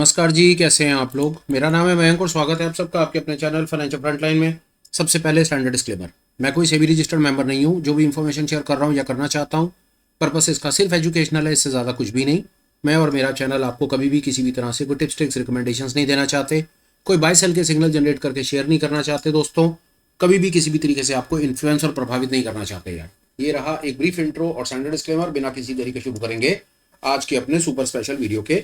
नमस्कार जी, कैसे हैं आप लोग। मेरा नाम है मयंक और स्वागत है आप सबका आपके अपने चैनल फाइनेंशियल फ्रंटलाइन में। सबसे पहले स्टैंडर्ड डिस्क्लेमर, मैं कोई सेबी रजिस्टर्ड मेंबर नहीं हूं। जो भी इंफॉर्मेशन शेयर कर रहा हूं या करना चाहता हूं, पर्पस इसका सिर्फ एजुकेशनल है, इससे ज़्यादा कुछ भी नहीं। मैं और मेरा चैनल आपको कभी भी किसी भी तरह से कोई टिप्स ट्रिक्स रिकमेंडेशंस नहीं देना चाहते, कोई बाय सेल के सिग्नल जनरेट करके शेयर नहीं करना चाहते दोस्तों। कभी भी किसी भी तरीके से आपको इन्फ्लुएंस और प्रभावित नहीं करना चाहते यार। ये रहा एक ब्रीफ इंट्रो और स्टैंडर्ड डिस्क्लेमर। बिना किसी देरी के शुरू करेंगे आज के अपने सुपर स्पेशल वीडियो के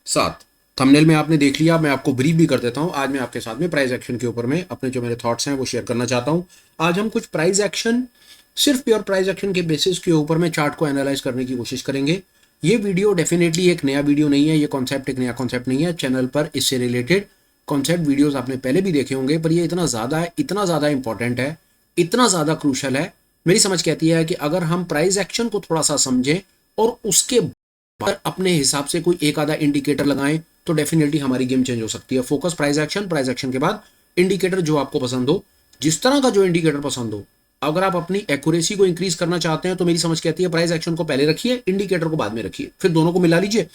साथ। थंबनेल में आपने देख लिया, मैं आपको ब्रीफ भी कर देता हूं। आज मैं आपके साथ में प्राइस एक्शन के ऊपर में अपने जो मेरे थॉट्स हैं वो शेयर करना चाहता हूं। आज हम कुछ प्राइस एक्शन, सिर्फ प्योर प्राइस एक्शन के बेसिस के ऊपर में चार्ट को एनालाइज करने की कोशिश करेंगे। ये वीडियो डेफिनेटली एक नया वीडियो नहीं है, ये कॉन्सेप्ट एक नया कॉन्सेप्ट नहीं है। चैनल पर इससे रिलेटेड कॉन्सेप्ट वीडियोस आपने पहले भी देखे होंगे, पर ये इतना ज़्यादा है, इतना ज़्यादा इंपॉर्टेंट है, इतना ज़्यादा क्रूशल है। मेरी समझ कहती है कि अगर हम प्राइस एक्शन को थोड़ा सा समझें और उसके बाद अपने हिसाब से कोई एक आधा इंडिकेटर लगाएं तो डेफिनेटली हमारी गेम चेंज हो सकती है। फोकस प्राइस एक्शन के बाद इंडिकेटर जो आपको पसंद हो, जिस तरह का जो इंडिकेटर पसंद हो। अगर आप अपनी एक्यूरेसी को इंक्रीज करना चाहते हैं तो मेरी समझ कहती है प्राइस एक्शन को पहले रखिए, इंडिकेटर को बाद में रखिए, फिर दोनों को मिला लीजिए,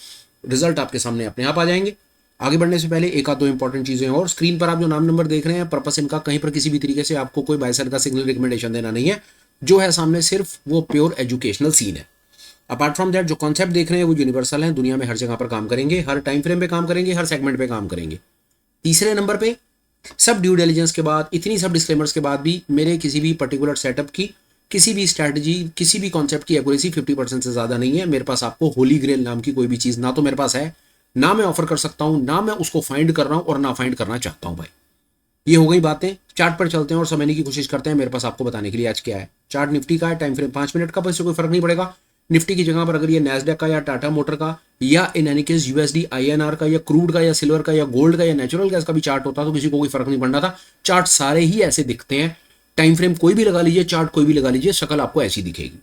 रिजल्ट आपके सामने अपने आप आ जाएंगे। आगे बढ़ने से पहले एक आध दो इंपॉर्टेंट चीजें और। स्क्रीन पर आप जो नाम नंबर देख रहे हैं, पर्पस इनका कहीं पर किसी भी तरीके से आपको कोई बाय सेल का सिग्नल रिकमेंडेशन देना नहीं है। जो है सामने सिर्फ वो प्योर एजुकेशनल सीन है। अपार्ट फ्रॉम दैट जो कॉन्सेप्ट देख रहे हैं वो यूनिवर्सल हैं, दुनिया में हर जगह पर काम करेंगे, हर टाइम फ्रेम पे काम करेंगे, हर सेगमेंट पे काम करेंगे। तीसरे नंबर पे, सब ड्यू डिलिजेंस के बाद, इतनी सब डिस्क्लेमर्स के बाद भी मेरे किसी भी पर्टिकुलर सेटअप की, किसी भी स्ट्रैटेजी, किसी भी कॉन्सेप्ट की एक्यूरेसी 50% से ज़्यादा नहीं है। मेरे पास आपको होली ग्रेल नाम की कोई भी चीज़ ना तो मेरे पास है, ना मैं ऑफर कर सकता हूँ, ना मैं उसको फाइंड कर रहा हूँ और ना फाइंड करना चाहता हूँ भाई। ये हो गई बातें। चार्ट पर चलते हैं और समझने की कोशिश करते हैं मेरे पास आपको बताने के लिए आज क्या है। चार्ट निफ्टी का है, टाइम फ्रेम 5 मिनट का, पर इससे कोई फर्क नहीं पड़ेगा। निफ्टी की जगह पर अगर ये नैस्डैक का या टाटा मोटर का या in any case USD INR का या क्रूड का या सिल्वर का या गोल्ड का या नेचुरल गैस का भी चार्ट होता तो किसी को कोई फर्क नहीं पड़ना था। चार्ट सारे ही ऐसे दिखते हैं। टाइम फ्रेम कोई भी लगा लीजिए, चार्ट कोई भी लगा लीजिए, शक्ल आपको ऐसी दिखेगी।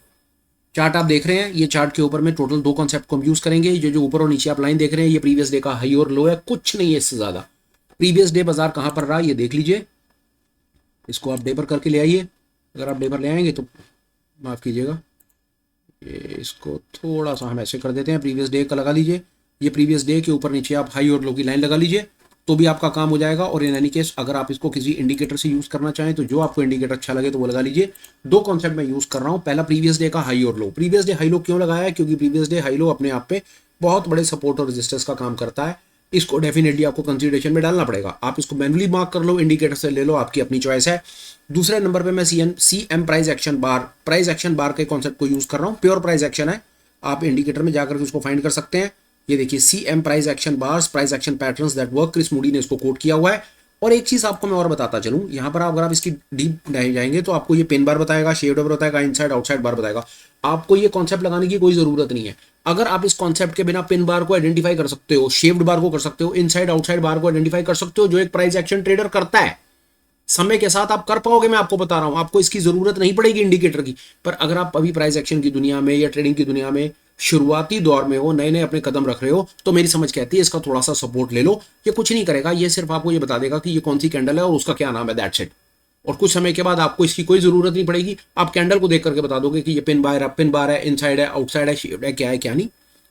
चार्ट आप देख रहे हैं, ये चार्ट के ऊपर में टोटल दो कॉन्सेप्ट को हम यूज करेंगे। जो जो ऊपर और नीचे आप लाइन देख रहे हैं, ये प्रीवियस डे का हाई और लो है, कुछ नहीं है इससे ज्यादा। प्रीवियस डे बाजार कहां पर रहा ये देख लीजिए, इसको आप डे पर करके ले आइए। अगर आप डे पर ले आएंगे तो माफ कीजिएगा, इसको थोड़ा सा हम ऐसे कर देते हैं, प्रीवियस डे का लगा लीजिए। ये प्रीवियस डे के ऊपर नीचे आप हाई और लो की लाइन लगा लीजिए तो भी आपका काम हो जाएगा। और इन एनी केस अगर आप इसको किसी इंडिकेटर से यूज करना चाहें तो जो आपको इंडिकेटर अच्छा लगे तो वो लगा लीजिए। दो कॉन्सेप्ट मैं यूज कर रहा हूं। पहला प्रीवियस डे का हाई और लो। प्रीवियस डे हाई लो क्यों लगाया है? क्योंकि प्रीवियस डे हाई लो अपने आप पे बहुत बड़े सपोर्ट और रेजिस्टेंस का काम करता है। इसको डेफिनेटली आपको कंसिडरेशन में डालना पड़ेगा। आप इसको मैनुअली मार्क कर लो, इंडिकेटर से ले लो, आपकी अपनी चॉइस है। दूसरे नंबर पे मैं सी एम प्राइस एक्शन बार के कॉन्सेप्ट को यूज कर रहा हूं। प्योर प्राइस एक्शन है, आप इंडिकेटर में जाकर उसको फाइंड कर सकते हैं। ये देखिए C M price action bars, price action patterns that work, Chris Moody ने इसको कोट किया हुआ है। और एक चीज आपको मैं और बताता चलूं, यहां पर अगर आप इसकी डीप जाएंगे तो आपको ये पेन बार बताएगा, शेड बार बताएगा, इनसाइड आउटसाइड बार बताएगा। आपको ये कॉन्सेप्ट लगाने की कोई जरूरत नहीं है। अगर आप इस कॉन्सेप्ट के बिना पिन बार को आइडेंटिफाई कर सकते हो, शेप्ड बार को कर सकते हो, इनसाइड आउटसाइड बार को आइडेंटिफाई कर सकते हो, जो एक प्राइस एक्शन ट्रेडर करता है, समय के साथ आप कर पाओगे। मैं आपको बता रहा हूं, आपको इसकी जरूरत नहीं पड़ेगी इंडिकेटर की। पर अगर आप अभी प्राइस एक्शन की दुनिया में या ट्रेडिंग की दुनिया में शुरुआती दौर में हो, नए नए अपने कदम रख रहे हो, तो मेरी समझ कहती है इसका थोड़ा सा सपोर्ट ले लो। ये कुछ नहीं करेगा, ये सिर्फ आपको ये बता देगा कि ये कौन सी कैंडल है और उसका क्या नाम है, दैट्स इट। और कुछ समय के बाद आपको इसकी कोई जरूरत नहीं पड़ेगी। आप कैंडल को देख करके बता दोगे कि ये पिन बार है, इनसाइड है, आउटसाइड है, शेप्ड है, क्या है क्या नहीं।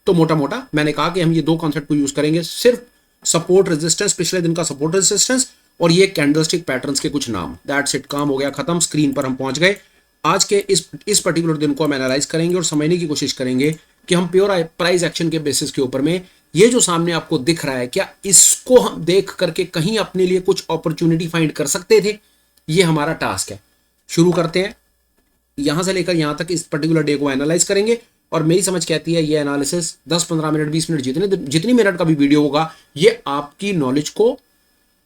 तो मोटा मोटा मैंने कहा कि हम ये दो कॉन्सेप्ट को यूज करेंगे, सिर्फ सपोर्ट रेजिस्टेंस, पिछले दिन का सपोर्ट रेजिस्टेंस और ये कैंडलस्टिक पैटर्न्स के कुछ नाम, दैट्स इट। काम हो गया खत्म, स्क्रीन पर हम पहुंच गए। आज के इस पर्टिकुलर दिन को हम एनालाइज करेंगे और समझने की कोशिश करेंगे कि हम प्योर प्राइस एक्शन के बेसिस के ऊपर में ये जो सामने आपको दिख रहा है, क्या इसको हम देख करके कहीं अपने लिए कुछ अपॉर्चुनिटी फाइंड कर सकते थे? ये हमारा टास्क है। शुरू करते हैं, यहां से लेकर यहां तक इस पर्टिकुलर डे को एनालाइज करेंगे। और मेरी समझ कहती है ये एनालिसिस 10-15 मिनट, 20 मिनट, जितनी मिनट का भी वीडियो होगा, ये आपकी नॉलेज को,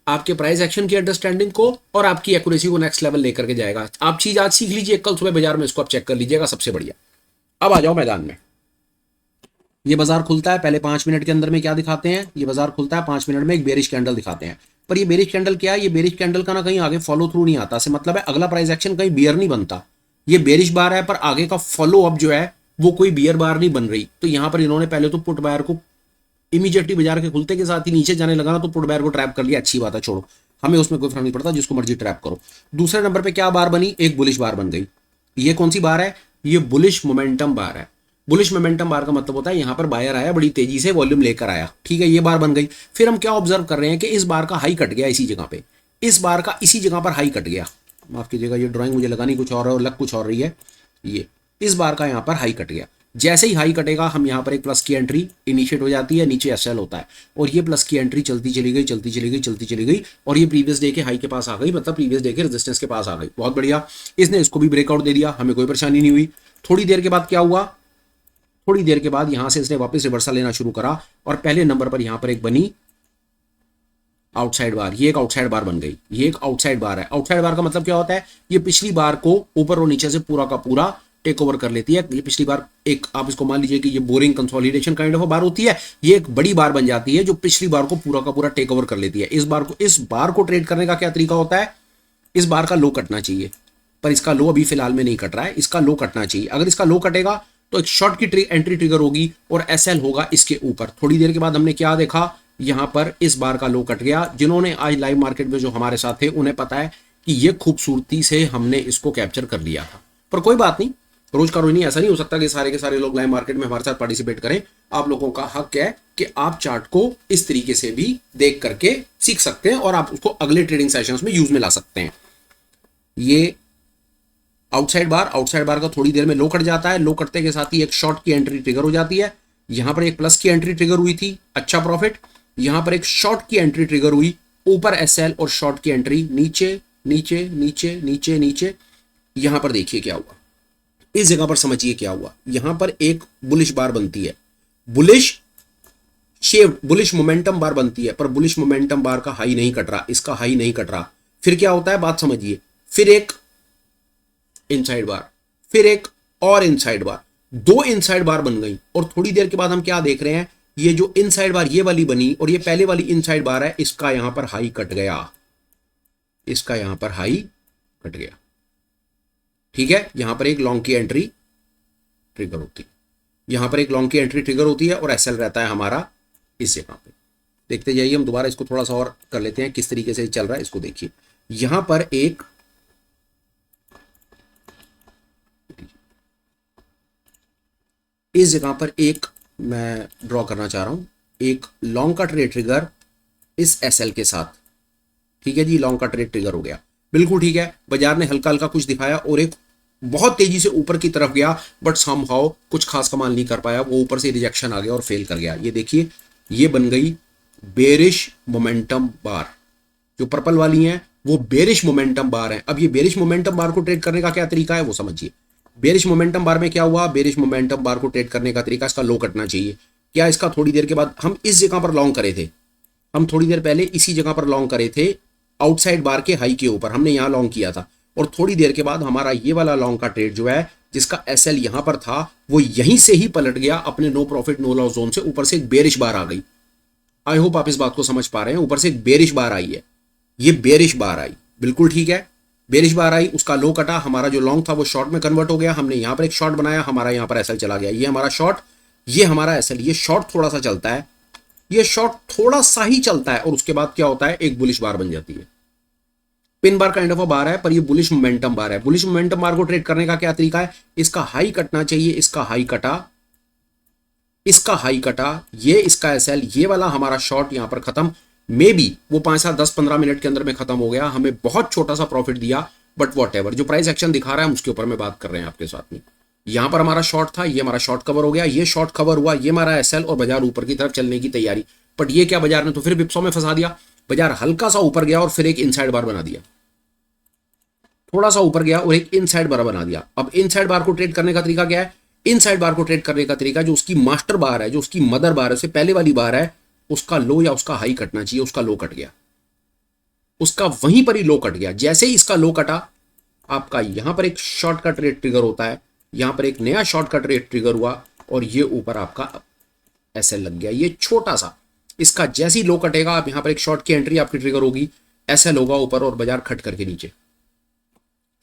आपके प्राइस एक्शन की अंडरस्टैंडिंग को और आपकी एक्यूरेसी को नेक्स्ट लेवल लेकर के जाएगा। आप चीज आज सीख लीजिए, कल सुबह बाजार में इसको आप चेक कर लीजिएगा, सबसे बढ़िया। अब आ जाओ मैदान में। ये बाजार खुलता है, पहले 5 मिनट के अंदर में क्या दिखाते हैं? ये बाजार खुलता है, 5 मिनट में एक बेरिश कैंडल दिखाते हैं। पर ये बेरिश कैंडल क्या है? ये बेरिश कैंडल का ना कहीं आगे फॉलो थ्रू नहीं आता, से मतलब है अगला प्राइस एक्शन कहीं बियर नहीं बनता। ये बेरिश बार है पर आगे का फॉलो अप जो है वो कोई बियर बार नहीं बन रही। तो यहां पर इन्होंने पहले तो पुट बायर को इमीडिएटली बाजार के खुलते के साथ ही नीचे जाने लगा ना, तो पुट बायर को ट्रैप कर लिया, अच्छी बात है, छोड़ो, हमें उसमें कोई फर्क नहीं पड़ता, जिसको मर्जी ट्रैप करो। दूसरे नंबर पे क्या बार बनी? एक बुलिश बार बन गई। ये कौन सी बार है? ये बुलिश मोमेंटम बार है। बुलिश मोमेंटम बार का मतलब होता है यहां पर बायर आया, बड़ी तेजी से वॉल्यूम लेकर आया, ठीक है, ये बार बन गई। फिर हम क्या ऑब्जर्व कर रहे हैं कि इस बार का हाई कट गया इसी जगह पे, इस बार का इसी जगह पर हाई कट गया। माफ कीजिएगा, ये ड्राइंग मुझे लगानी कुछ और है और लग कुछ और रही है। ये इस बार का यहां पर हाई कट गया। जैसे ही हाई कटेगा हम यहां पर एक प्लस की एंट्री इनिशिएट हो जाती है, नीचे एसएल होता है और ये प्लस की एंट्री चलती चली गई, चलती चली गई, चलती चली गई और ये प्रीवियस डे के हाई के पास आ गई, मतलब प्रीवियस डे के रेजिस्टेंस के पास आ गई। बहुत बढ़िया, इसने इसको भी ब्रेकआउट दे दिया, हमें कोई परेशानी नहीं हुई। थोड़ी देर के बाद क्या हुआ, थोड़ी देर के बाद यहां से इसने वापस रिवर्सल लेना शुरू करा और पहले नंबर पर यहां पर एक बनी आउटसाइड बार। ये एक आउटसाइड बार बन गई, ये एक आउटसाइड बार है। आउटसाइड बार का मतलब क्या होता है, ये पिछली बार को ऊपर और नीचे से पूरा का पूरा टेक ओवर कर लेती है। ये पिछली बार एक, आप इसको मान लीजिए कि ये बोरिंग कंसोलिडेशन काइंड ऑफ बार होती है, ये एक बड़ी बार बन जाती है जो पिछली बार को पूरा का पूरा टेक ओवर कर लेती है। इस बार को ट्रेड करने का क्या तरीका होता है, इस बार का लो कटना चाहिए, पर इसका लो अभी फिलहाल में नहीं कट रहा है, इसका लो कटना चाहिए। अगर इसका लो कटेगा तो एक शॉर्ट की एंट्री ट्रिगर होगी और एसएल होगा इसके ऊपर। थोड़ी देर के बाद हमने क्या देखा, यहां पर इस बार का लो कट गया। जिन्होंने आज लाइव मार्केट में जो हमारे साथ थे उन्हें पता है कि ये खूबसूरती से हमने इसको कैप्चर कर लिया था। पर कोई बात नहीं, रोज का रोज नहीं, ऐसा नहीं हो सकता कि सारे के सारे लोग लाइव मार्केट में हमारे साथ पार्टिसिपेट करें। आप लोगों का हक है कि आप चार्ट को इस तरीके से भी देख करके सीख सकते हैं और आप उसको अगले ट्रेडिंग सेशंस में यूज में ला सकते हैं। ये आउटसाइड बार का थोड़ी देर में लो कट जाता है, लो कटते के साथ ही एक शॉर्ट की एंट्री ट्रिगर हो जाती है। यहां पर एक प्लस की एंट्री ट्रिगर हुई थी, अच्छा प्रॉफिट। यहां पर एक शॉर्ट की एंट्री ट्रिगर हुई, ऊपर एसएल और शॉर्ट की एंट्री नीचे नीचे नीचे नीचे नीचे। यहां पर देखिए क्या हुआ, इस जगह पर समझिए क्या हुआ। यहां पर एक बुलिश बार बनती है, बुलिश शेव बुलिश मोमेंटम बार बनती है, पर बुलिश मोमेंटम बार का हाई नहीं कट रहा, इसका हाई नहीं कट रहा। फिर क्या होता है बात समझिए, फिर एक इनसाइड बार, फिर एक और इनसाइड बार, दो इनसाइड बार बन गई। और थोड़ी देर के बाद हम क्या देख रहे हैं, ये जो इनसाइड बार ये वाली बनी और ये पहले वाली इनसाइड बार है, इसका यहां पर हाई कट गया, इसका यहां पर हाई कट गया, ठीक है। यहां पर एक लॉन्ग की एंट्री ट्रिगर होती है, यहां पर एक लॉन्ग की एंट्री ट्रिगर होती है और एसएल रहता है हमारा इस जगह पे। देखते जाइए, हम दोबारा इसको थोड़ा सा और कर लेते हैं किस तरीके से चल रहा है, इसको देखिए। यहां पर एक इस जगह पर एक मैं ड्रॉ करना चाह रहा हूं, एक लॉन्ग का ट्रेड ट्रिगर इस एसएल के साथ, ठीक है जी। लॉन्ग का ट्रेड ट्रिगर हो गया, बिल्कुल ठीक है। बाजार ने हल्का हल्का कुछ दिखाया और एक बहुत तेजी से ऊपर की तरफ गया, बट समहाउ कुछ खास कमाल नहीं कर पाया, वो ऊपर से रिजेक्शन आ गया और फेल कर गया। ये देखिए, ये बन गई बेरिश मोमेंटम बार। जो पर्पल वाली हैं वो बेरिश मोमेंटम बार है। अब ये बेरिश मोमेंटम बार को ट्रेड करने का क्या तरीका है वो समझिए। बेरिश मोमेंटम बार में क्या हुआ, बेरिश मोमेंटम बार को ट्रेड करने का तरीका, इसका लो कटना चाहिए। क्या इसका थोड़ी देर के बाद हम इस जगह पर लॉन्ग करे थे, हम थोड़ी देर पहले इसी जगह पर लॉन्ग करे थे, आउटसाइड बार के हाई के ऊपर हमने यहां लॉन्ग किया था। और थोड़ी देर के बाद हमारा ये वाला लॉन्ग का ट्रेड जो है, जिसका एसएल यहां पर था, वो यहीं से ही पलट गया अपने no profit no loss zone से। ऊपर से एक बेरिश बार आ गई। आई होप आप इस बात को समझ पा रहे हैं। ऊपर से एक बेरिश बार आई है, ये बेरिश बार आई, बिल्कुल ठीक है। बेरिश बार आई, उसका लो कटा, हमारा जो लॉन्ग था वो शॉर्ट में कन्वर्ट हो गया। हमने यहां पर एक शॉर्ट बनाया, हमारा यहां पर एसएल चला गया। ये हमारा शॉर्ट, ये हमारा एसएल। ये शॉर्ट थोड़ा सा चलता है, ये शॉर्ट थोड़ा सा ही चलता है और उसके बाद क्या होता है, एक बुलिश बार बन जाती है। Pin bar kind of a bar है, पर ये बुलिश मोमेंटम बार है। बुलिश मोमेंटम बार को ट्रेड करने का क्या तरीका है, इसका हाई कटना चाहिए, इसका हाई कटा, इसका हाई कटा, ये इसका एसएल, ये वाला हमारा शॉर्ट यहां पर खत्म। मे बी वो 5 7 10 15 मिनट के अंदर में खत्म हो गया, हमें बहुत छोटा सा प्रॉफिट दिया, बट वॉट एवर। जो प्राइस एक्शन दिखा रहा है उसके ऊपर मैं बात कर रहे हैं आपके साथ में। यहां पर हमारा शॉर्ट था, ये हमारा शॉर्ट कवर हो गया, ये शॉर्ट कवर हुआ, ये हमारा एसएल और बाजार ऊपर की तरफ चलने की तैयारी। बट ये क्या, बाजार ने तो फिर बिप्सों में फंसा दिया। बाजार हल्का सा ऊपर गया और फिर एक इनसाइड बार बना दिया, थोड़ा सा ऊपर गया और एक इनसाइड बार बना दिया। अब इनसाइड बार को ट्रेड करने का तरीका क्या है, इनसाइड बार को ट्रेड करने का तरीका, जो उसकी मास्टर बार है, जो उसकी मदर बार है, उससे पहले वाली बार है, उसका लो या उसका हाई कटना चाहिए। उसका लो कट गया, उसका वहीं पर ही लो कट गया। जैसे ही इसका लो कटा, आपका यहां पर एक शॉर्ट का ट्रेड ट्रिगर होता है, यहां पर एक नया शॉर्ट का ट्रेड ट्रिगर हुआ और ये ऊपर आपका एसएल लग गया, ये छोटा सा। इसका जैसे ही लो कटेगा, आप यहां पर एक शॉर्ट की एंट्री आपकी ट्रिगर होगी, एसएल होगा ऊपर और बाजार खट करके नीचे।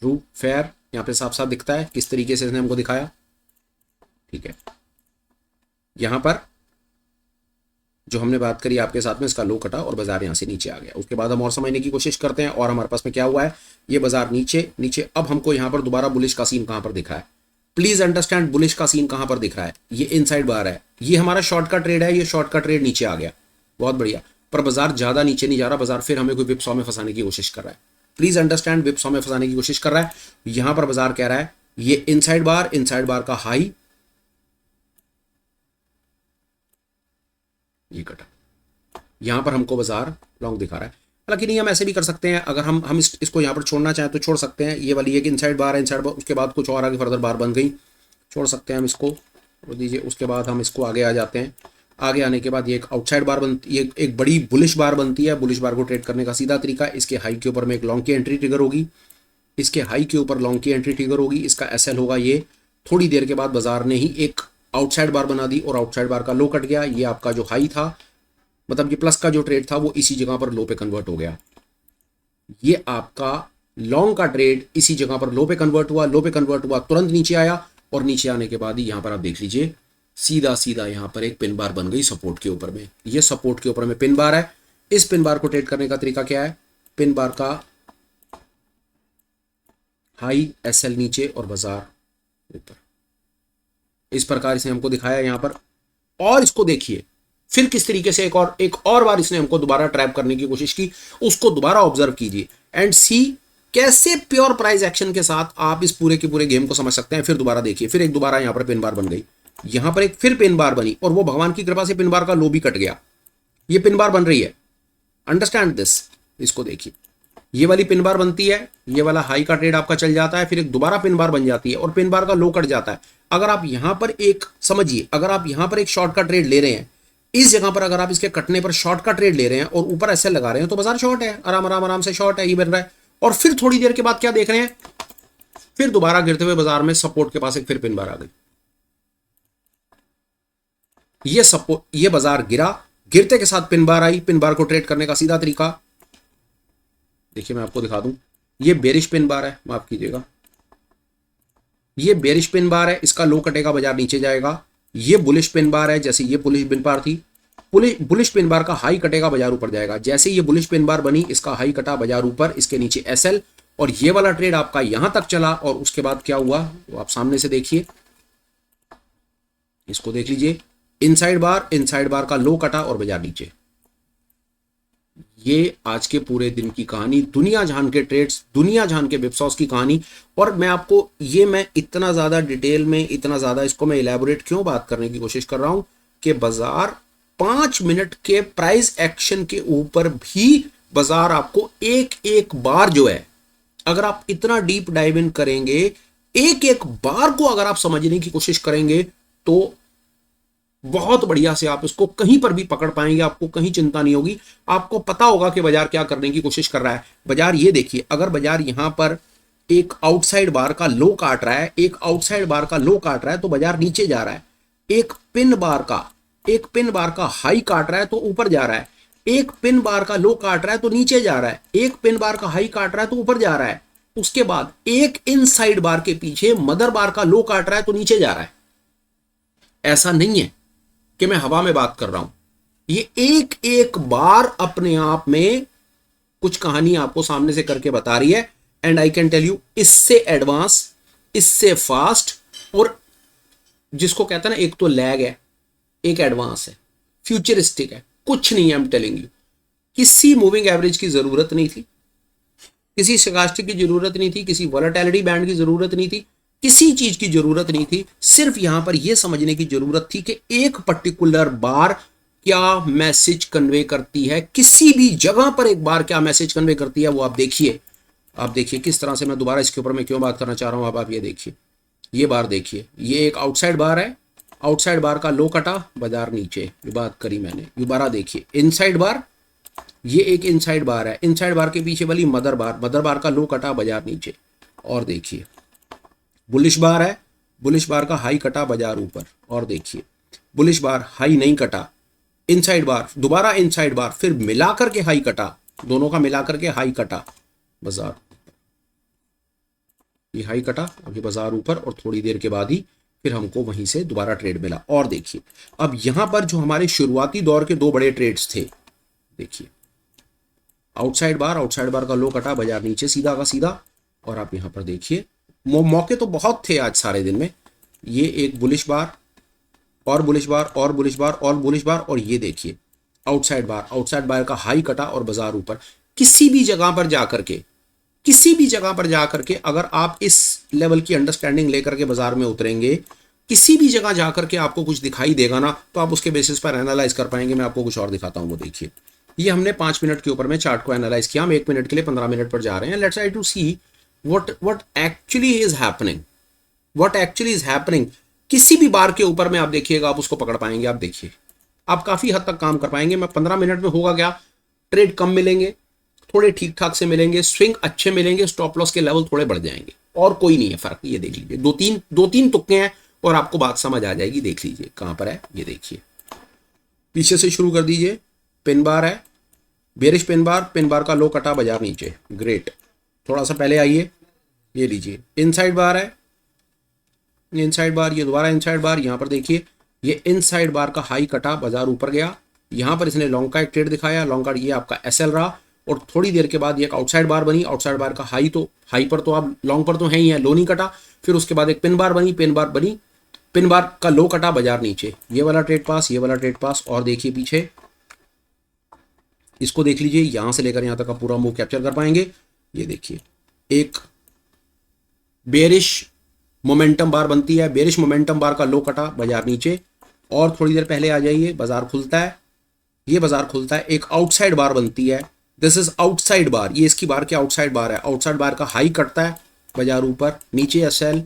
ट्रू फेयर, यहां पे साफ साफ दिखता है किस तरीके से इसने हमको दिखाया, ठीक है। यहां पर जो हमने बात करी आपके साथ में, इसका लो कटा और बाजार यहां से नीचे आ गया। उसके बाद हम और समझने की कोशिश करते हैं और हमारे पास में क्या हुआ है, ये बाजार नीचे नीचे। अब हमको यहां पर दोबारा बुलिश का सीन कहां पर दिखा है, प्लीज अंडरस्टैंड बुलिश का सीन कहां पर दिख रहा है, ये इनसाइड बार है, ये हमारा शॉर्ट का ट्रेड है, ये शॉर्ट का ट्रेड नीचे आ गया, बहुत बढ़िया, पर बाजार ज्यादा नीचे नहीं जा रहा, बाजार फिर हमें कोई विपसॉ में फंसाने की कोशिश कर रहा है। प्लीज अंडरस्टैंड, विपसॉ में फंसाने की कोशिश कर रहा है। यहां पर बाजार कह रहा है ये इनसाइड बार का हाई, ये कटा, यहां पर हमको बाजार लॉन्ग दिखा रहा है। हालांकि नहीं, हम ऐसे भी कर सकते हैं, अगर हम इसको यहां पर छोड़ना चाहें तो छोड़ सकते हैं। ये वाली एक इनसाइड बार है, इनसाइड बार, उसके बाद कुछ और आगे फर्दर बार बन गई, छोड़ सकते हैं हम इसको, छोड़ दीजिए। उसके बाद हम इसको आगे आ जाते हैं, आगे आने के बाद ये एक आउटसाइड बार बनती है, एक बड़ी बुलिश बार बनती है। बुलिश बार को ट्रेड करने का सीधा तरीका, इसके हाई के ऊपर में एक लॉन्ग की एंट्री ट्रिगर होगी, इसके हाई के ऊपर लॉन्ग की एंट्री ट्रिगर होगी, इसका एसएल होगा ये। थोड़ी देर के बाद बाजार ने ही एक आउटसाइड बार बना दी और आउटसाइड बार का लो कट गया। ये आपका जो हाई था, मतलब ये प्लस का जो ट्रेड था, वो इसी जगह पर लो पे कन्वर्ट हो गया। ये आपका लॉन्ग का ट्रेड इसी जगह पर लो पे कन्वर्ट हुआ, लो पे कन्वर्ट हुआ, तुरंत नीचे आया, और नीचे आने के बाद ही यहां पर आप देख लीजिए सीधा सीधा यहां पर एक पिन बार बन गई सपोर्ट के ऊपर में। ये सपोर्ट के ऊपर में पिन बार है। इस पिन बार को ट्रेड करने का तरीका क्या है, पिन बार का हाई, एसएल नीचे और बाजार ऊपर, इस प्रकार इसने हमको दिखाया यहां पर। और इसको देखिए फिर किस तरीके से एक और बार इसने हमको दोबारा ट्रैप करने की कोशिश की, उसको दोबारा ऑब्जर्व कीजिए एंड सी कैसे प्योर प्राइस एक्शन के साथ आप इस पूरे के पूरे गेम को समझ सकते हैं। फिर दोबारा देखिए, फिर एक दोबारा यहां पर पिन बार बन गई, यहां पर एक फिर पिन बार बनी, और वो भगवान की कृपा से पिन बार का लो भी कट गया। ये पिन बार बन रही है, अंडरस्टैंड दिस, इसको देखिए, ये वाली पिन बार बनती है, ये वाला हाई का ट्रेड आपका चल जाता है, फिर एक दोबारा पिन बार बन जाती है और पिन बार का लो कट जाता है। अगर आप यहां पर एक समझिए, अगर आप यहां पर एक शॉर्ट का ट्रेड ले रहे हैं, इस जगह पर अगर आप इसके कटने पर शॉर्ट का ट्रेड ले रहे हैं और ऊपर एसएल लगा रहे हैं, तो बाजार शॉर्ट है, आराम आराम आराम से शॉर्ट है, ये बन रहा है। और फिर थोड़ी देर के बाद क्या देख रहे हैं, फिर दोबारा गिरते हुए बाजार में सपोर्ट के पास एक फिर पिन बार आ गई। ये सपोर्ट, ये बाजार गिरा, गिरते के साथ पिन बार आई। पिन बार को ट्रेड करने का सीधा तरीका देखिए, मैं आपको दिखा दूं, ये बेरिश पिन बार है, माफ कीजिएगा, ये बेरिश पिन बार है, इसका लो कटेगा, बाजार नीचे जाएगा। ये बुलिश पिन बार है, जैसे ये बुलिश पिन बार थी, बुलिश पिन बार का हाई कटेगा, बाजार ऊपर जाएगा। जैसे ये बुलिश पिन बार बनी, इसका हाई कटा, बाजार ऊपर, इसके नीचे एसएल, और ये वाला ट्रेड आपका यहां तक चला। और उसके बाद क्या हुआ वो आप सामने से देखिए, इसको देख लीजिए, इनसाइड बार का लो कटा और बाजार नीचे। ये आज के पूरे दिन की कहानी, दुनिया जान के ट्रेड्स, दुनिया जान के विपसॉस की कहानी। और मैं आपको ये, मैं इतना ज्यादा डिटेल में, इतना ज्यादा इसको मैं इलेबोरेट क्यों बात करने की कोशिश कर रहा हूं कि बाजार 5 मिनट के प्राइस एक्शन के ऊपर भी बाजार आपको एक एक बार जो है, अगर आप इतना डीप डाइव इन करेंगे, एक एक बार को अगर आप समझने की कोशिश करेंगे, तो बहुत बढ़िया से आप इसको कहीं पर भी पकड़ पाएंगे, आपको कहीं चिंता नहीं होगी। आपको पता होगा कि बाजार क्या करने की कोशिश कर रहा है। बाजार ये देखिए, अगर बाजार यहां पर एक आउटसाइड बार का लो काट रहा है, एक आउटसाइड बार का लो काट रहा है, तो बाजार नीचे जा रहा है। एक पिन बार का हाई काट रहा है तो ऊपर जा रहा है, एक पिन बार का लो काट रहा है तो नीचे जा रहा है, एक पिन बार का हाई काट रहा है तो ऊपर जा रहा है। उसके बाद एक इनसाइड बार के पीछे मदर बार का लो काट रहा है तो नीचे जा रहा है। ऐसा नहीं है कि मैं हवा में बात कर रहा हूं, ये एक एक बार अपने आप में कुछ कहानी आपको सामने से करके बता रही है। And I can tell you, इससे एडवांस, इससे फास्ट, और जिसको कहते हैं ना, एक तो लैग है, एक एडवांस है, फ्यूचरिस्टिक है, कुछ नहीं है। आई एम टेलिंग यू, किसी मूविंग एवरेज की जरूरत नहीं थी, किसी स्टोचस्टिक की जरूरत नहीं थी, किसी वोलेटिलिटी बैंड की जरूरत नहीं थी, किसी चीज की जरूरत नहीं थी। सिर्फ यहां पर यह समझने की जरूरत थी कि एक पर्टिकुलर बार क्या मैसेज कन्वे करती है, किसी भी जगह पर एक बार क्या मैसेज कन्वे करती है, वो आप देखिए। आप देखिए किस तरह से, मैं दोबारा इसके ऊपर मैं क्यों बात करना चाह रहा हूं, आप ये देखिए, ये बार देखिए, ये एक आउटसाइड बार है, आउटसाइड बार का लो कटा, बाजार नीचे, ये बात करी मैंने। ये बार देखिए, इनसाइड बार, ये एक इनसाइड बार है, इनसाइड बार के पीछे वाली मदर बार का लो कटा, बाजार नीचे। और देखिए बुलिश बार है, बुलिश बार का हाई कटा, बाजार ऊपर। और देखिए बुलिश बार हाई नहीं कटा, इनसाइड बार, दोबारा इनसाइड बार, फिर मिलाकर के हाई कटा, दोनों का मिलाकर के हाई कटा, बाजार, ये हाई कटा, अभी बाजार ऊपर, और थोड़ी देर के बाद ही फिर हमको वहीं से दोबारा ट्रेड मिला। और देखिए अब यहां पर जो हमारे शुरुआती दौर के दो बड़े ट्रेड्स थे, देखिए आउटसाइड बार का लो कटा, बाजार नीचे सीधा का सीधा। और आप यहां पर देखिए, मौके तो बहुत थे आज सारे दिन में, ये एक बुलिश बार और बुलिश बार और बुलिश बार और बुलिश बार, और ये देखिए आउटसाइड बार, आउटसाइड बार का हाई कटा और बाजार ऊपर। किसी भी जगह पर जाकर के, किसी भी जगह पर जाकर के अगर आप इस लेवल की अंडरस्टैंडिंग लेकर के बाजार में उतरेंगे, किसी भी जगह जाकर के आपको कुछ दिखाई देगा ना, तो आप उसके बेसिस पर एनालाइज कर पाएंगे। मैं आपको कुछ और दिखाता हूं, वो देखिए। ये हमने 5 मिनट के ऊपर में चार्ट को एनालाइज किया, हम 1 मिनट के लिए 15 मिनट पर जा रहे हैं। Let's try to see what actually is happening, what actually is happening. किसी भी बार के ऊपर में आप देखिएगा, आप उसको पकड़ पाएंगे। आप देखिए, आप काफी हद तक काम कर पाएंगे। मैं 15 मिनट में होगा क्या, ट्रेड कम मिलेंगे, थोड़े ठीक ठाक से मिलेंगे, स्विंग अच्छे मिलेंगे, स्टॉप लॉस के लेवल थोड़े बढ़ जाएंगे, और कोई नहीं है फर्क। ये देख लीजिए, दो तीन तुक्के हैं और आपको बात समझ आ जाएगी। देख लीजिए कहां पर है, ये देखिए। पीछे से शुरू कर दीजिए। पिन बार है, बेरिश पिन बार का लो कटा बाजार नीचे, ग्रेट। थोड़ा सा पहले आइए, ये लीजिए इनसाइड बार है, इनसाइड बार, ये दोबारा इनसाइड बार। यहां पर देखिए, ये इनसाइड बार का हाई कटा, बाजार ऊपर गया। यहां पर इसने लॉन्ग का एक ट्रेड दिखाया, लॉन्ग का ये आपका एसएल रहा, और थोड़ी देर के बाद ये एक आउटसाइड बार बनी। आउटसाइड बार का हाई, तो हाई पर तो आप लॉन्ग पर तो है ही है, लो नहीं कटा। फिर उसके बाद एक पिन बार बनी, पिन बार का लो कटा, बाजार नीचे। ये वाला ट्रेड पास, ये वाला ट्रेड पास, और देखिए पीछे इसको देख लीजिए, यहां से लेकर यहां तक का पूरा मूव कैप्चर कर पाएंगे। ये देखिए, एक बेरिश मोमेंटम बार बनती है, बेरिश मोमेंटम बार का लो कटा, बाजार नीचे। और थोड़ी देर पहले आ जाइए, बाजार खुलता है, ये बाजार खुलता है, एक आउटसाइड बार बनती है। दिस इज आउटसाइड बार, ये इसकी बार की आउटसाइड बार है। आउटसाइड बार का हाई कटता है, बाजार ऊपर, नीचे एसएल।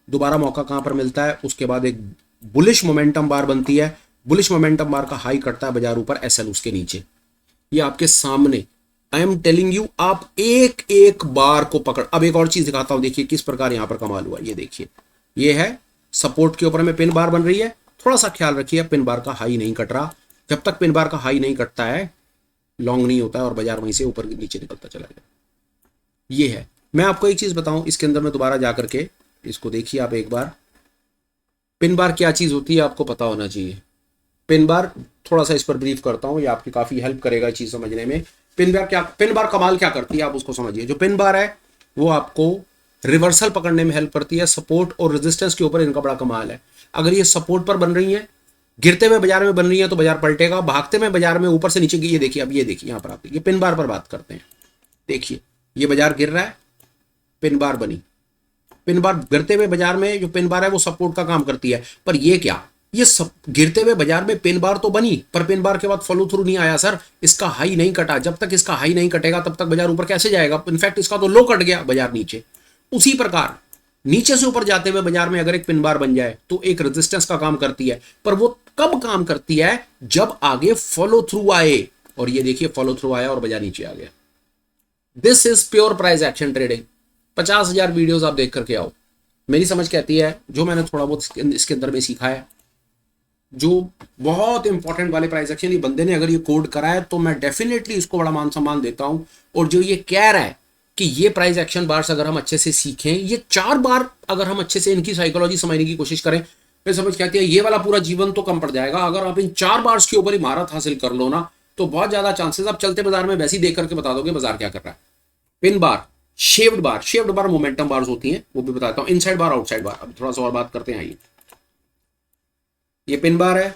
दोबारा मौका कहां पर मिलता है, उसके बाद एक बुलिश मोमेंटम बार बनती है, बुलिश मोमेंटम बार का हाई कटता है, बाजार ऊपर, एसएल उसके नीचे। ये आपके सामने, आई एम टेलिंग यू, आप एक एक बार को पकड़। अब एक और चीज दिखाता हूं, देखिए किस प्रकार यहां पर कमाल हुआ। ये देखिए, ये है सपोर्ट के ऊपर में पिन बार बन रही है। थोड़ा सा ख्याल रखिए, पिन बार का हाई नहीं कट रहा। जब तक पिन बार का हाई नहीं कटता है, लॉन्ग नहीं होता है, और बाजार वहीं से ऊपर नीचे निकलता चला गया। ये है। मैं आपको एक चीज बताऊं, इसके अंदर में दोबारा जाकर के इसको देखिए आप एक बार। पिन बार क्या चीज होती है आपको पता होना चाहिए। पिन बार, थोड़ा सा इस पर ब्रीफ करता हूं, ये आपकी काफी हेल्प करेगा चीज समझने में। पिन बार कमाल क्या करती है, आप उसको समझिए। जो पिन बार है वो आपको रिवर्सल पकड़ने में हेल्प करती है। सपोर्ट और रेजिस्टेंस के ऊपर इनका बड़ा कमाल है। अगर ये सपोर्ट पर बन रही है, गिरते हुए बाजार में बन रही है, तो बाजार पलटेगा। भागते में बाजार में ऊपर से नीचे की, ये देखिए, अब ये देखिए यहां पर आप देखिए, पिन बार पर बात करते हैं। देखिए, ये बाजार गिर रहा है, पिन बार बनी। पिन बार गिरते हुए बाजार में जो पिन बार है वो सपोर्ट का काम करती है। पर ये क्या, ये सब गिरते हुए बाजार में पिन बार तो बनी, पर पिन बार के बाद फॉलो थ्रू नहीं आया सर। इसका हाई नहीं कटा। जब तक इसका हाई नहीं कटेगा तब तक बाजार ऊपर कैसे जाएगा। इनफैक्ट इसका तो लो कट गया, बाजार नीचे। उसी प्रकार नीचे से ऊपर जाते हुए बाजार में अगर एक पिन बार बन जाए तो एक रेजिस्टेंस का काम करती है। पर वो कब काम करती है, जब आगे फॉलो थ्रू आए। और ये देखिए, फॉलो थ्रू आया और बाजार नीचे आ गया। This is pure price action trading. 50,000 videos आप देख करके आओ। मेरी समझ कहती है, जो मैंने थोड़ा बहुत इसके अंदर में सीखा है, जो बहुत इंपॉर्टेंट वाले प्राइस एक्शन, ये बंदे ने अगर ये कोड करा है तो मैं डेफिनेटली इसको बड़ा मान सम्मान देता हूं। और जो ये कह रहा है कि ये प्राइस एक्शन बार्स अगर हम अच्छे से सीखें, ये 4 बार अगर हम अच्छे से इनकी साइकोलॉजी समझने की कोशिश करें, फिर समझ कहती है ये वाला पूरा जीवन तो कम पड़ जाएगा। अगर आप इन 4 बार्स के ऊपर ही महारत हासिल कर लो ना, तो बहुत ज्यादा चांसेस आप चलते बाजार में वैसे ही देख करके बता दोगे बाजार क्या कर रहा है। पिन बार, शेव्ड बार मोमेंटम बार्स होती हैं, वो भी बताता हूं। इनसाइड बार, आउटसाइड बार, अब थोड़ा सा और बात करते हैं। आइए, ये पिन बार है,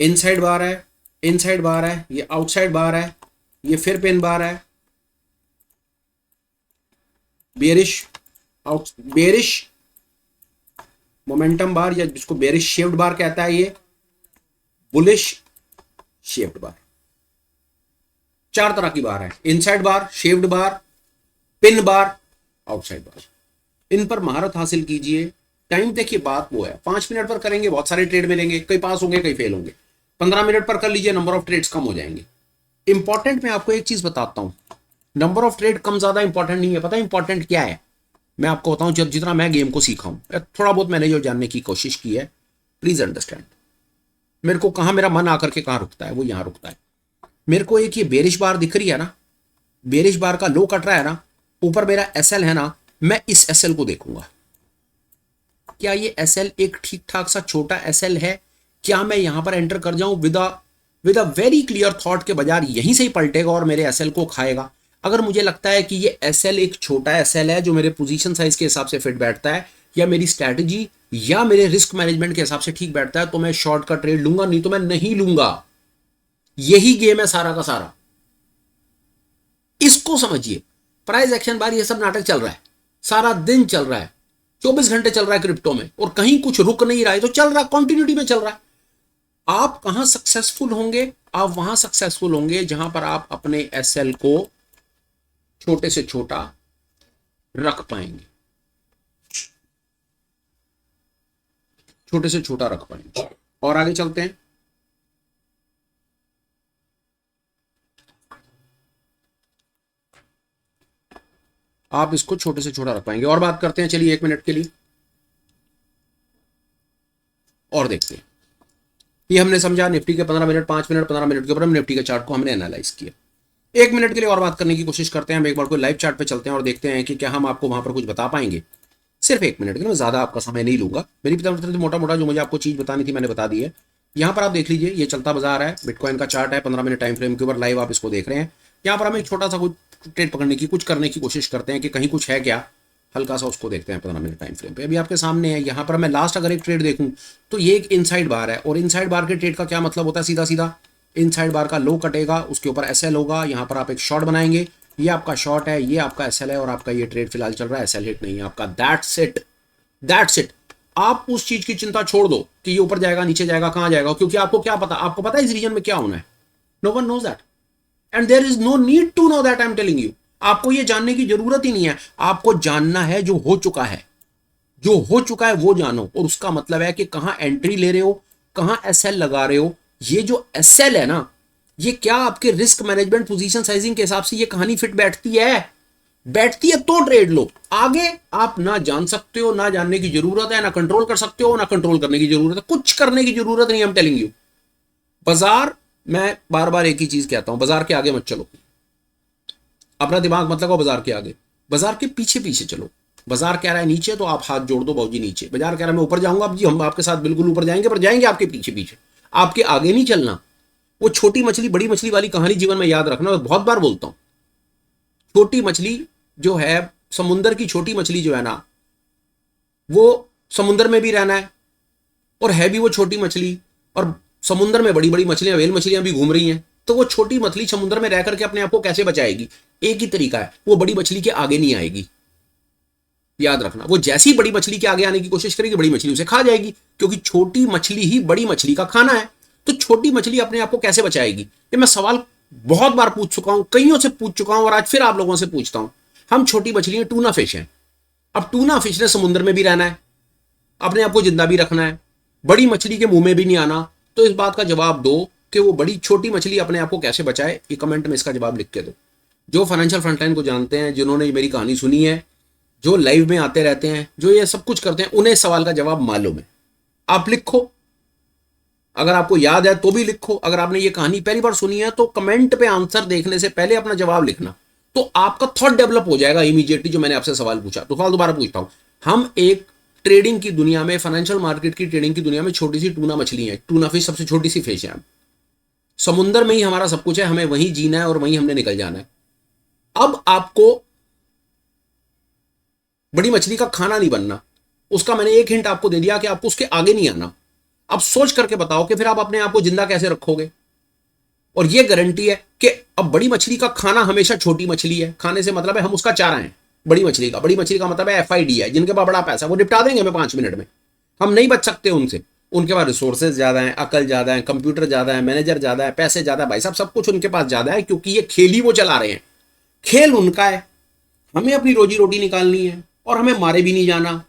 इनसाइड बार है, इनसाइड बार है, ये आउटसाइड बार है, ये फिर पिन बार है, बेरिश मोमेंटम बार, या जिसको बेरिश शेव्ड बार कहता है, ये बुलिश शेव्ड बार। 4 तरह की बार है, इनसाइड बार, शेव्ड बार, पिन बार, आउटसाइड बार। इन पर महारत हासिल कीजिए। टाइम देखिए, बात वो है 5 मिनट पर करेंगे, बहुत सारे ट्रेड मिलेंगे, कई पास होंगे कई फेल होंगे। 15 मिनट पर कर लीजिए, नंबर ऑफ ट्रेड्स कम हो जाएंगे। इंपॉर्टेंट मैं आपको एक चीज बताता हूं, नंबर ऑफ ट्रेड कम ज्यादा इंपॉर्टेंट नहीं है। पता है इंपॉर्टेंट क्या है, मैं आपको बताऊं। जब जितना मैं गेम को सीखा हूं, थोड़ा बहुत मैंने जो जानने की कोशिश की है, प्लीज अंडरस्टैंड। मेरे को कहां मेरा मन आकर के कहां रुकता है, वो यहां रुकता है। मेरे को एक ये बेरिश बार दिख रही है ना, बेरिश बार का लो कट रहा है ना, ऊपर मेरा एसएल है ना, मैं इस एसएल को देखूंगा। क्या ये एसएल एक ठीक ठाक सा छोटा एसएल है? क्या मैं यहां पर एंटर कर जाऊं with a very clear thought के बाजार यहीं से ही पलटेगा और मेरे एसएल को खाएगा? अगर मुझे लगता है कि ये एसएल एक छोटा एसएल है जो मेरे पोजीशन साइज के हिसाब से फिट बैठता है, या मेरी स्ट्रैटेजी या मेरे रिस्क मैनेजमेंट के हिसाब से ठीक बैठता है तो मैं शॉर्ट का ट्रेड लूंगा, नहीं तो मैं नहीं लूंगा। यही गेम है सारा का सारा, इसको समझिए। प्राइस एक्शन बार ये सब नाटक चल रहा है, सारा दिन चल रहा है, 24 घंटे चल रहा है क्रिप्टो में, और कहीं कुछ रुक नहीं रहा है, तो चल रहा है, कंटिन्यूटी में चल रहा है। आप कहां सक्सेसफुल होंगे? आप वहां सक्सेसफुल होंगे जहां पर आप अपने एसएल को छोटे से छोटा रख पाएंगे, छोटे से छोटा रख पाएंगे। और आगे चलते हैं। आप इसको छोटे से छोटा रख पाएंगे। और बात करते हैं, चलिए 1 मिनट के लिए और देखते हैं। ये हमने समझा निफ्टी के 15 मिनट, 5 मिनट, 15 मिनट के ऊपर हम निफ्टी के चार्ट को हमने एनालाइज किया। 1 मिनट के लिए और बात करने की कोशिश करते हैं। हम एक बार कोई लाइव चार्ट पे चलते हैं और देखते हैं कि क्या हम आपको वहां पर कुछ बता पाएंगे। सिर्फ 1 मिनट के लिए, मैं ज्यादा आपका समय नहीं लूंगा। मेरी तरफ से मोटा मोटा जो मुझे आपको चीज बतानी थी मैंने बता दी है। यहाँ पर आप देख लीजिए, ये चलता बाजार है, बिटकॉइन का चार्ट है 15 मिनट टाइम फ्रेम के ऊपर, लाइव आप इसको देख रहे हैं। यहाँ पर हम एक छोटा सा कुछ ट्रेड पकड़ने की, कुछ करने की कोशिश करते हैं कि कहीं कुछ है क्या, हल्का सा उसको देखते हैं 15 मिनट टाइम फ्रेम पे। अभी आपके सामने है, यहाँ पर मैं लास्ट अगर एक ट्रेड देखूं तो ये एक इनसाइड बार है, और इनसाइड बार के ट्रेड का क्या मतलब होता है? सीधा सीधा इनसाइड बार का लो कटेगा, उसके ऊपर एसएल होगा, यहाँ पर आप एक शॉर्ट बनाएंगे, ये आपका शॉर्ट है, ये आपका एसएल है, और आपका ये ट्रेड फिलहाल चल रहा है, एसएल हिट नहीं है आपका। That's it, that's it. आप उस चीज की चिंता छोड़ दो कि ये ऊपर जाएगा नीचे जाएगा कहां जाएगा, क्योंकि आपको क्या पता? आपको पता है इस रीजन में क्या होना है? No one knows that, and there is no need to know that, I am telling you. आपको ये जानने की जरूरत ही नहीं है। आपको जानना है जो हो चुका है, जो हो चुका है वो जानो, और उसका मतलब है कि कहां एंट्री ले रहे हो, कहां एसएल लगा रहे हो। ये जो एसएल है ना, ये क्या आपके रिस्क मैनेजमेंट, पोजीशन साइजिंग के हिसाब से ये कहानी फिट बैठती है? बैठती है तो ट्रेड लो। आगे आप ना जान सकते हो, ना जानने की जरूरत है, ना कंट्रोल कर सकते हो, ना कंट्रोल करने की जरूरत है, कुछ करने की जरूरत नहीं। हम टेलिंग यू, बाजार, मैं बार बार एक ही चीज कहता हूं, बाजार के आगे मत चलो, अपना दिमाग मत लगाओ बाजार के आगे, बाजार के पीछे पीछे चलो। बाजार कह रहा है नीचे तो आप हाथ जोड़ दो भाजी नीचे, बाजार कह रहा है मैं ऊपर जाऊंगा, अब जी हम आपके साथ बिल्कुल ऊपर जाएंगे, पर जाएंगे आपके पीछे पीछे, आपके आगे नहीं चलना। वो छोटी मछली बड़ी मछली वाली कहानी जीवन में याद रखना, बहुत बार बोलता हूं। छोटी मछली जो है, समुंदर की छोटी मछली जो है ना, वो समुंदर में भी रहना है, और है भी वो छोटी मछली, और समुंदर में बड़ी बड़ी मछलियां, व्हेल मछलियां भी घूम रही हैं। तो वो छोटी मछली समुद्र में रह करके अपने आप को कैसे बचाएगी? एक ही तरीका है, वो बड़ी मछली के आगे नहीं आएगी। याद रखना, वो जैसी बड़ी मछली के आगे आने की कोशिश करेगी, बड़ी मछली उसे खा जाएगी, क्योंकि छोटी मछली ही बड़ी मछली का खाना है। तो छोटी मछली अपने आप को कैसे बचाएगी? ये मैं सवाल बहुत बार पूछ चुका हूं, कईयों से पूछ चुका हूं, और आज फिर आप लोगों से पूछता हूं। हम छोटी मछली हैं, टूना फिश हैं। अब टूना फिश ने समुद्र में भी रहना है, अपने आप को जिंदा भी रखना है, बड़ी मछली के मुंह में भी नहीं आना। तो इस बात का जवाब दो कि वो बड़ी छोटी मछली अपने आप को कैसे बचाए। ये कमेंट में इसका जवाब लिख के दो। जो फाइनेंशियल फ्रंटलाइन को जानते हैं, जिन्होंने मेरी कहानी सुनी है, जो लाइव में आते रहते हैं, जो ये सब कुछ करते हैं, उन्हें सवाल का जवाब मालूम है। आप लिखो, अगर आपको याद है तो भी लिखो। अगर आपने ये कहानी पहली बार सुनी है तो कमेंट पे आंसर देखने से पहले अपना जवाब लिखना, तो आपका थॉट डेवलप हो जाएगा इमीडिएटली। जो मैंने आपसे सवाल पूछा, तो सवाल दोबारा पूछता हूं। हम एक ट्रेडिंग की दुनिया में, फाइनेंशियल मार्केट की ट्रेडिंग की दुनिया में छोटी सी टूना मछली है। टूना फिश सबसे छोटी सी फिश है। समुंदर में ही हमारा सब कुछ है, हमें वहीं जीना है और वहीं हमने निकल जाना है। अब आपको बड़ी मछली का खाना नहीं बनना, उसका मैंने एक हिंट आपको दे दिया कि आपको उसके आगे नहीं आना। अब सोच करके बताओ कि फिर आप अपने आप को जिंदा कैसे रखोगे? और ये गारंटी है कि अब बड़ी मछली का खाना हमेशा छोटी मछली है। खाने से मतलब है हम उसका चारा हैं बड़ी मछली का। बड़ी मछली का मतलब है FID है, जिनके पास बड़ा पैसा, वो निपटा देंगे हमें 5 मिनट में। हम नहीं बच सकते उनसे। उनके पास रिसोर्सेज ज्यादा हैं, अकल ज्यादा है, कंप्यूटर ज्यादा है, मैनेजर ज्यादा है, पैसे ज्यादा है, भाई साहब सब कुछ उनके पास ज्यादा है, क्योंकि ये खेल ही वो चला रहे हैं। खेल उनका है, हमें अपनी रोजी रोटी निकालनी है, और हमें मारे भी नहीं जाना।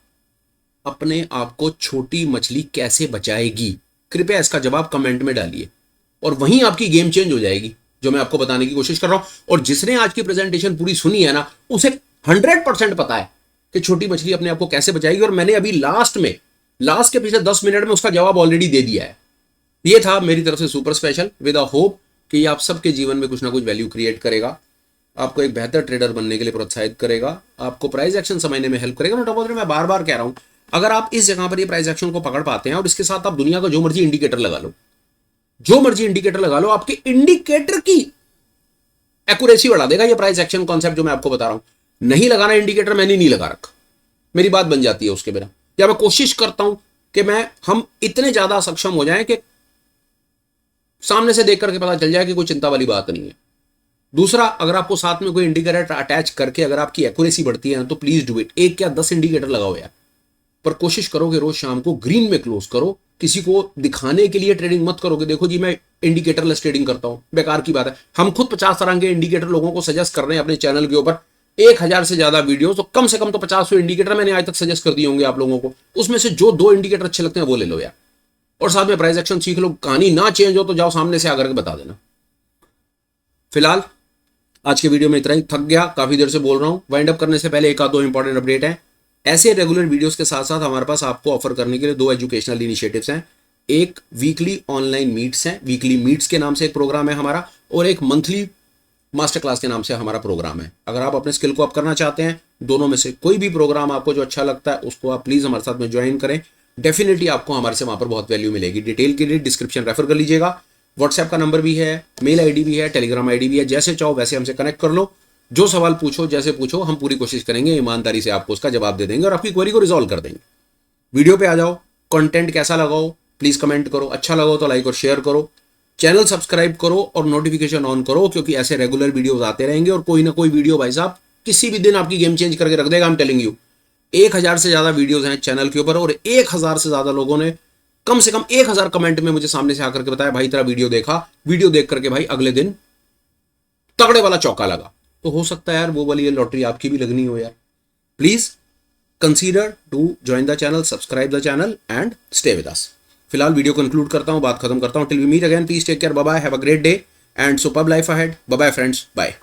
अपने आप को छोटी मछली कैसे बचाएगी? कृपया इसका जवाब कमेंट में डालिए, और वहीं आपकी गेम चेंज हो जाएगी, जो मैं आपको बताने की कोशिश कर रहा हूं। और जिसने आज की प्रेजेंटेशन पूरी सुनी है ना, उसे 100% पता है कि छोटी मछली अपने आप को कैसे बचाएगी। और मैंने अभी लास्ट के पिछले 10 मिनट में उसका जवाब ऑलरेडी दे दिया है। ये था मेरी तरफ से super special, with a hope कि ये आप सबके जीवन में कुछ ना कुछ वैल्यू क्रिएट करेगा, आपको एक बेहतर ट्रेडर बनने के लिए प्रोत्साहित करेगा, आपको प्राइस एक्शन समझने में हेल्प करेगा। मैं बार बार कह रहा हूं, अगर आप इस जगह पर ये प्राइस एक्शन को पकड़ पाते हैं, और इसके साथ आप दुनिया का जो मर्जी इंडिकेटर लगा लो, जो मर्जी इंडिकेटर लगा लो, आपके इंडिकेटर की एक्यूरेसी बढ़ा देगा ये प्राइस एक्शन कॉन्सेप्ट जो मैं आपको बता रहा हूं। नहीं लगाना इंडिकेटर, मैंने नहीं लगा रखा, मेरी बात बन जाती है उसके बिना, या मैं कोशिश करता हूं कि हम इतने ज्यादा सक्षम हो जाएं कि सामने से देख करके पता चल जाए कि कोई चिंता वाली बात नहीं है। दूसरा, अगर आपको साथ में कोई इंडिकेटर अटैच करके अगर आपकी एक्यूरेसी बढ़ती है तो प्लीज डू इट। 1 या 10 इंडिकेटर लगाओ यार, पर कोशिश करो कि रोज शाम को ग्रीन में क्लोज करो। किसी को दिखाने के लिए ट्रेडिंग मत करो कि देखो जी मैं इंडिकेटरलेस ट्रेडिंग करता हूं, बेकार की बात है। हम खुद 50 तरह के इंडिकेटर लोगों को सजेस्ट कर रहे हैं अपने चैनल के ऊपर, 1000 से ज्यादा वीडियो, तो कम से कम तो 50 इंडिकेटर मैंने आज तक सजेस्ट कर दिए होंगे आप लोगों को। उसमें से जो 2 इंडिकेटर अच्छे लगते हैं वो ले लो यार, और साथ में प्राइस एक्शन सीख लो। कहानी ना चेंज हो तो जाओ सामने से आकर के बता देना। फिलहाल आज के वीडियो में इतना ही। थक गया, काफी देर से बोल रहा हूं। वाइंड अप करने से पहले 1-2 इंपॉर्टेंट अपडेट है। ऐसे रेगुलर वीडियोस के साथ साथ हमारे पास आपको ऑफर करने के लिए 2 एजुकेशनल इनिशिएटिव्स हैं। एक वीकली ऑनलाइन मीट्स हैं, वीकली मीट्स के नाम से एक प्रोग्राम है हमारा, और एक मंथली मास्टर क्लास के नाम से हमारा प्रोग्राम है। अगर आप अपने स्किल को अप करना चाहते हैं, दोनों में से कोई भी प्रोग्राम आपको जो अच्छा लगता है उसको आप प्लीज हमारे साथ में ज्वाइन करें। डेफिनेटली आपको हमारे से वहां पर बहुत वैल्यू मिलेगी। डिटेल के लिए डिस्क्रिप्शन रेफर कर लीजिएगा। व्हाट्सएप का नंबर भी है, मेल आईडी भी है, टेलीग्राम आईडी भी है। जैसे चाहो वैसे हमसे कनेक्ट कर लो। जो सवाल पूछो, जैसे पूछो, हम पूरी कोशिश करेंगे ईमानदारी से आपको उसका जवाब दे देंगे और आपकी क्वेरी को रिजॉल्व कर देंगे। वीडियो पे आ जाओ, कंटेंट कैसा लगाओ प्लीज कमेंट करो, अच्छा लगा तो लाइक और शेयर करो, चैनल सब्सक्राइब करो और नोटिफिकेशन ऑन करो, क्योंकि ऐसे रेगुलर वीडियोस आते रहेंगे। और कोई ना कोई वीडियो भाई साहब किसी भी दिन आपकी गेम चेंज करके रख देगा। आई एम टेलिंग यू। 1000 से ज्यादा वीडियोस हैं चैनल के ऊपर, और 1000 से ज्यादा लोगों ने कम से कम 1000 कमेंट में मुझे सामने से आकर के बताया भाई तेरा वीडियो देखा, वीडियो देख करके भाई अगले दिन तगड़े वाला चौका लगा। तो हो सकता है यार वो वाली लॉटरी आपकी भी लगनी हो यार। Please consider to join the channel, subscribe the channel and stay with us. फिलहाल वीडियो कंक्लूड करता हूं, बात खत्म करता हूं। Till we meet again, please take care, bye bye, have a great day and superb life ahead. Bye bye friends, bye.